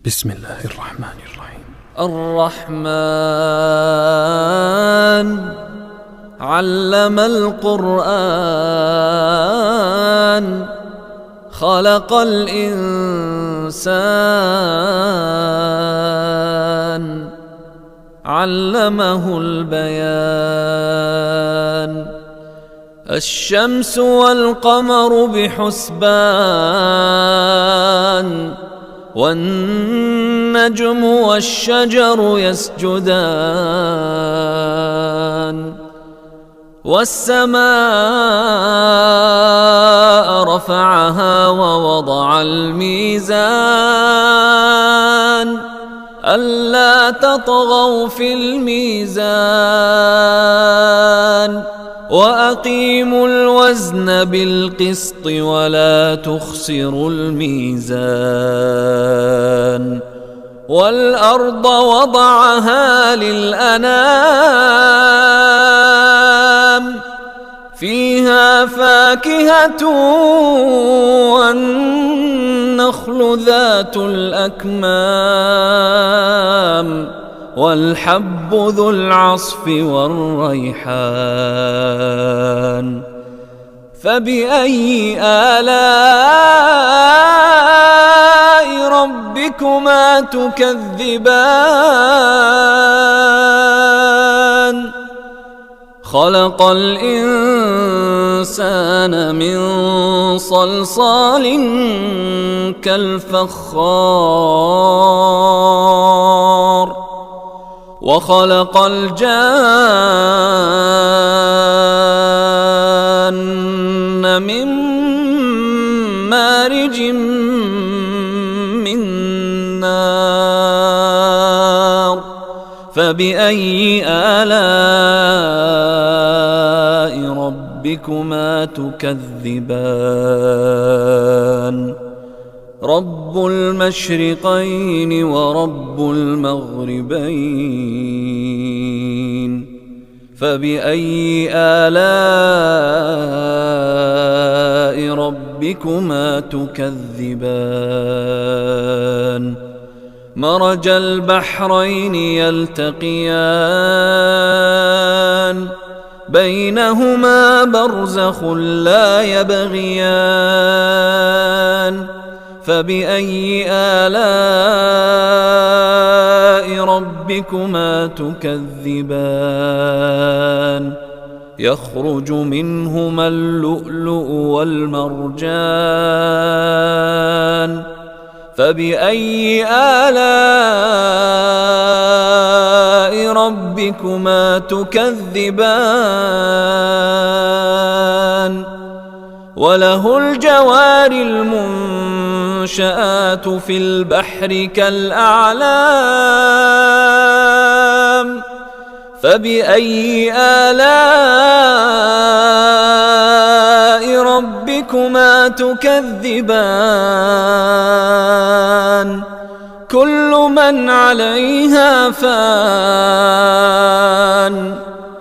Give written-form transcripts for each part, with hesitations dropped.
بسم الله الرحمن الرحيم. الرحمن علم القرآن خلق الإنسان علمه البيان. الشمس والقمر بحسبان والنجم والشجر يسجدان والسماء رفعها ووضع الميزان ألا تطغوا في الميزان وأقيموا الوزن بالقسط ولا تخسروا الميزان. والأرض وضعها للأنام فيها فاكهة والنخل ذات الأكمام والحب ذو العصف والريحان. فبأي آلاء ربكما تكذبان؟ خلق الإنسان من صلصال كالفخار وخلق الجان من مارج من نار. فبأي آلاء ربكما تكذبان؟ رب المشرقين ورب المغربين. فبأي آلاء ربكما تكذبان؟ مرج البحرين يلتقيان بينهما برزخ لا يبغيان. فبأي آلاء ربكما تكذبان؟ يخرج منهما اللؤلؤ والمرجان. فبأي آلاء ربكما تكذبان؟ وله الجوار المنشآت في البحر كالأعلام. فبأي آلاء ربكما تكذبان؟ كل من عليها فان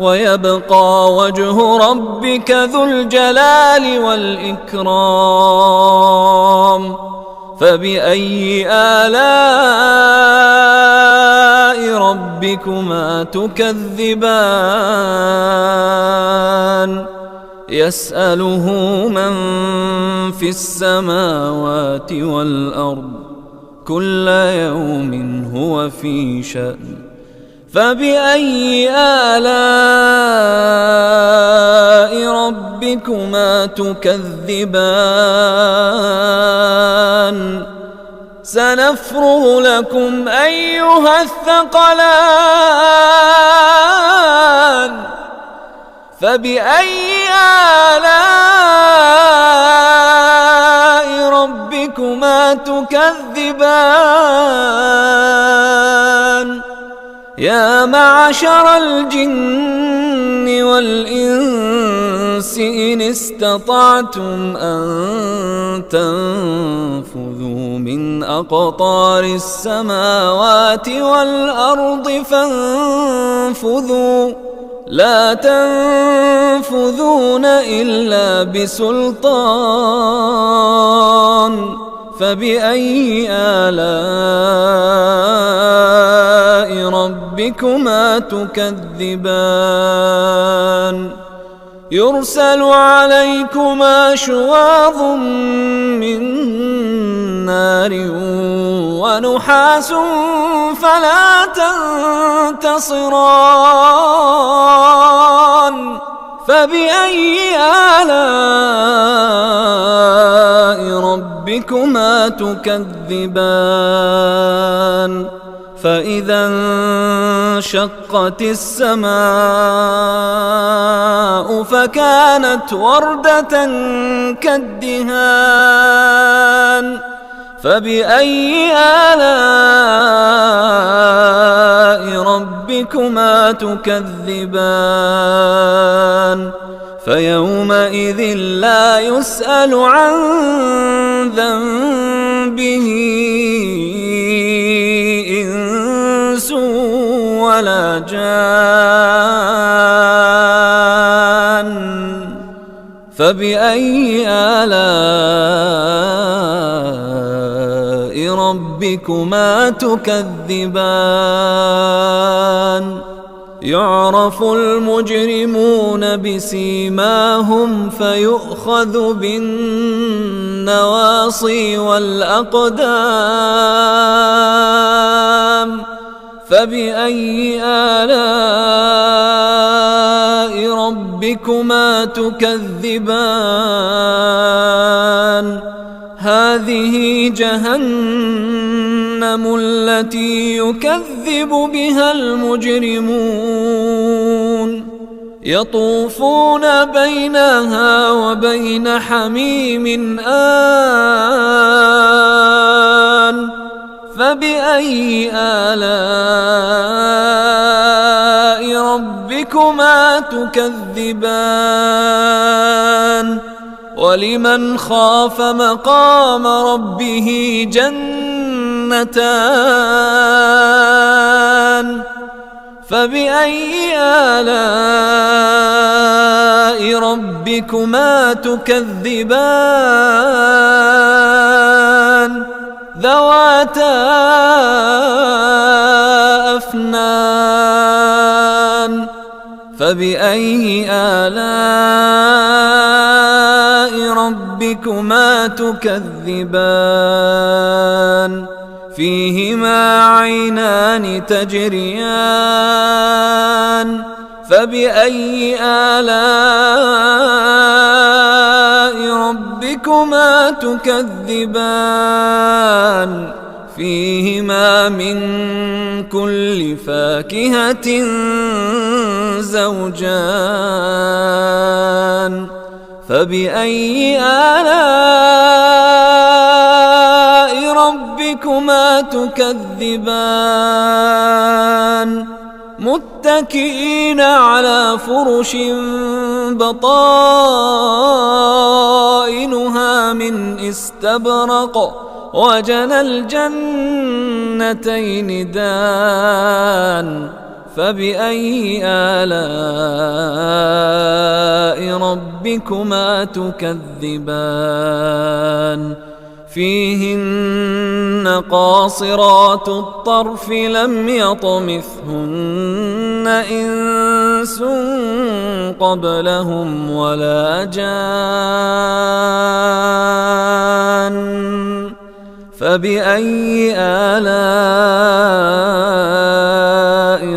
ويبقى وجه ربك ذو الجلال والإكرام. فبأي آلاء ربكما تكذبان؟ يسأله من في السماوات والأرض كل يوم هو في شأن. فبأي آلاء ربكما تكذبان؟ سنفرغ لكم أيها الثقلان. فبأي آلاء ربكما تكذبان؟ يا معشر الجن والإنس إن استطعتم أن تنفذوا من أقطار السماوات والأرض فانفذوا لا تنفذون إلا بسلطان. فبأي آلاء ربكما تكذبان يرسل عليكما شواظ من نار ونحاس فلا تنتصران فبأي آلاء ربكما تكذبان فإذا انشقت السماء فكانت وردة كالدهان فبأي آلاء ربكما تكذبان فيومئذ لا يسأل عن ذنبه إنس ولا جان فبأي آلاء ربكما تكذبان يعرف المجرمون بسيماهم فيؤخذ بالنواصي والأقدام فبأي آلاء ربكما تكذبان هذه جهنم التي يكذب بها المجرمون يطوفون بينها وبين حميم آن فبأي آلاء ربكما تكذبان ولمن خاف مقام ربه جنتان فبأي آلاء ربكما تكذبان ذواتا أفنان فبأي آلاء ربكما تكذبان فيهما عينان تجريان فبأي آلاء ربكما تكذبان فيهما من كل فاكهة زوجان فبأي آلاء ربكما تكذبان متكئين على فرش بطائنها من استبرق وجنى الجنتين دان فبأي آلاء ربكما تكذبان فيهن قاصرات الطرف لم يطمثهن إنس قبلهم ولا جان فبأي آلاء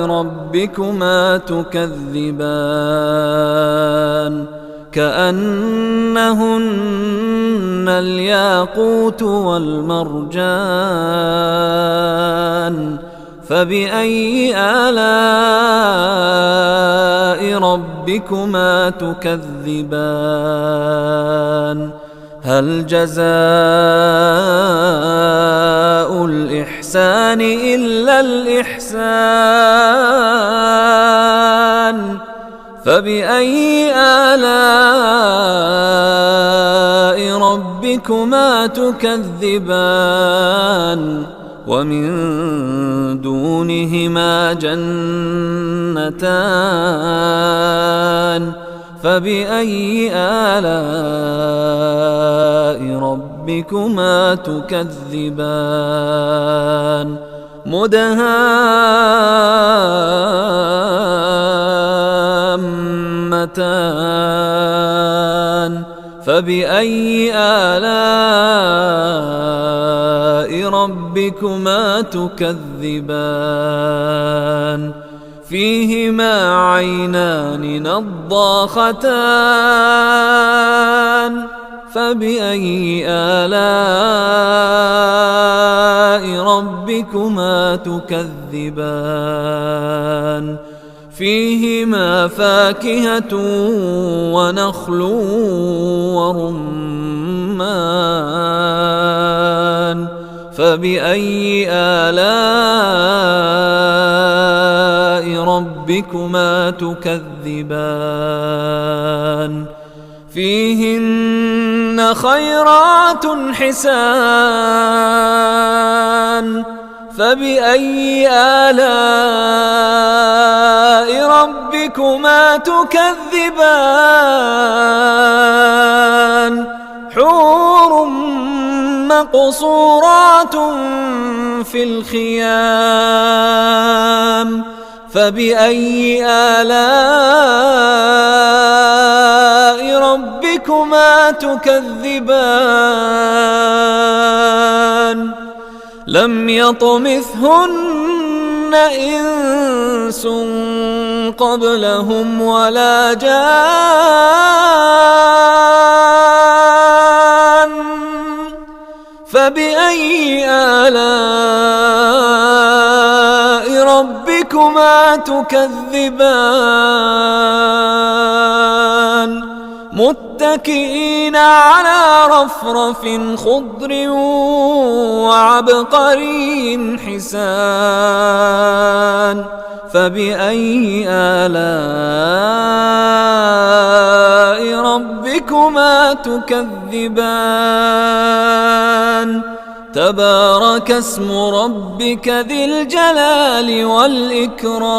ربكما تكذبان كأنهن الياقوت والمرجان فبأي آلاء ربكما تكذبان هل جزاء الإحسان إلا الإحسان فبأي آلاء ربكما تكذبان ومن دونهما جنتان فبأي آلاء ربكما ربكما تكذبان مدهامتان فبأي آلاء ربكما تكذبان فيهما عينان نضاختان فبأي آلاء ربكما تكذبان فيهما فاكهة ونخل ورمان فبأي آلاء ربكما تكذبان فيهن خيرات حسان فبأي آلاء ربكما تكذبان حور مقصورات في الخيام فبأي آلاء ربكما تكذبان لم يطمثهن إنس قبلهم ولا جان فبأي آلاء ربكما تكذبان متكئين على رفرف خضر وعبقري حسان فبأي آلاء ربكما تكذبان تبارك اسم ربك ذي الجلال والإكرام